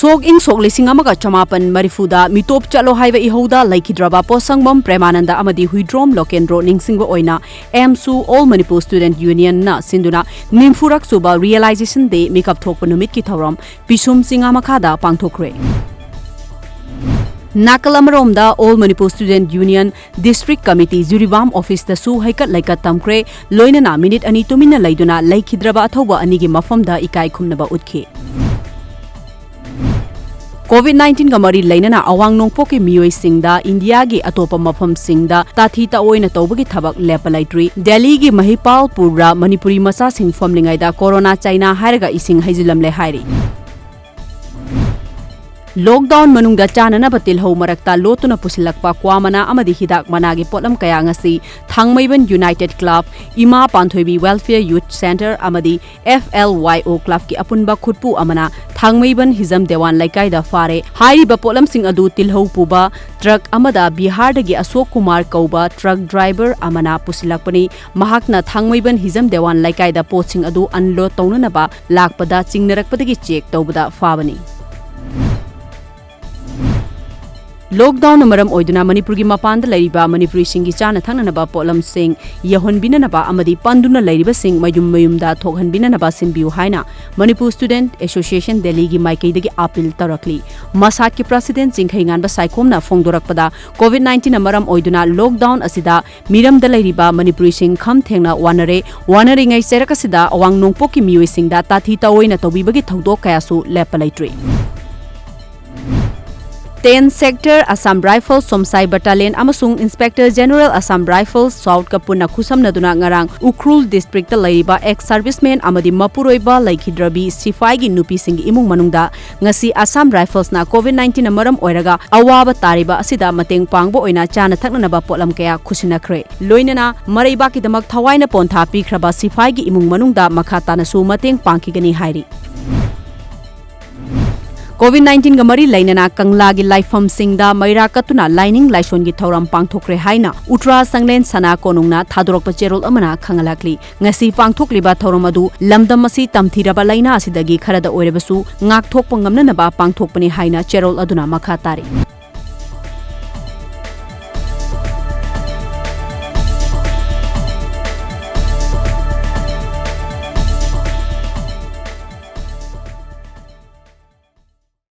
Sok ing sok lising amaga chamapan marifuda mitop chalo haiva ihoda laikidraba posangbam premananda amadi huidrom lokendro ningsingwa oina MSU All Manipur Student Union na sinduna nimfurak suba realization day makeup thokpa numit ki thoram pisum singa makhada pangthokre. Nakalamaromda All Manipur Student Union District Committee Zuribam Office da su haikat laikat tamkre loinana minute ani tumina laiduna laikidraba athoba anigi mafamda ikai khumnaba utki. COVID-19 ga mari lainana awang nongpo ke miyoi singda India gi atopa mafam singda tathi ta oina tawbagi thabak lepalaitri Delhi gi Mahipal pura Manipuri masa sing famlingai da corona China haraga ising haizilamle hairi. Lockdown manungda chanana batil ho marakta lotuna pusilakpa kwamana amadi hidak managi potlam kaya ngasi Thangmaiban United Club Ima Panthoibi Welfare Youth Center amadi FLYO Club ki apunba khutpu amana Thangmaiban Hizam Dewan Laikai da fare hai ba potlam sing adu tilho puba truck amada Bihar dagi Ashok Kumar kauba truck driver amana pusilakpani mahakna Thangmaiban Hizam Dewan Laikai da pot sing adu unload taunana ba lakpada chingnarakpadagi check tawbada fabani. Lockdown maram oiduna Manipur gi mapanda lairiba Manipuri singi chana thangnaba potlam sing yahonbinanaba amadi panduna lairiba sing mayumda thokhanbinanaba sinbiu haina Manipur Student Association Delhi gi maikai dagi appeal tarakli masat ki president jingkhaingan ba saikomna phongdorakpada COVID-19 maram oiduna lockdown asida miram da lairiba Manipuri sing kham thengna wanare ngai serakasida awang nongpo ki miyoi singda tathi taoina tobibagi thodok kayasu lepalaitri. 10 Sector Assam Rifles Somsai Battalion amasung Inspector General Assam Rifles South Kapuna Khusamnaduna ngarang Ukhrul District ta laiba ex serviceman amadi mapuroiba laikhidrabi sifai gi nupi sing imung manungda ngasi Assam Rifles na COVID-19 maram oiraga awaba tariba asida mateng pangbo oina chana thaknanaba potlam kaya khusinakre loinana maraiba ki damak thawaina pontha pikhraba sifai gi imung manungda makha tanasu mateng pangkigani hairi. COVID-19 ga mari lainana Kangla gi laifam singda maira katuna lining laison gi thoram pangthokre haina Utra Sanglen Sana konungna thadorokpa cherol amana khangalakli ngasi pangthokliba thoram adu lamdam asi tamthiraba laina asidagi kharada oirebasu ngakthokpa ngamnanaba pangthokpani haina cherol aduna makha tari.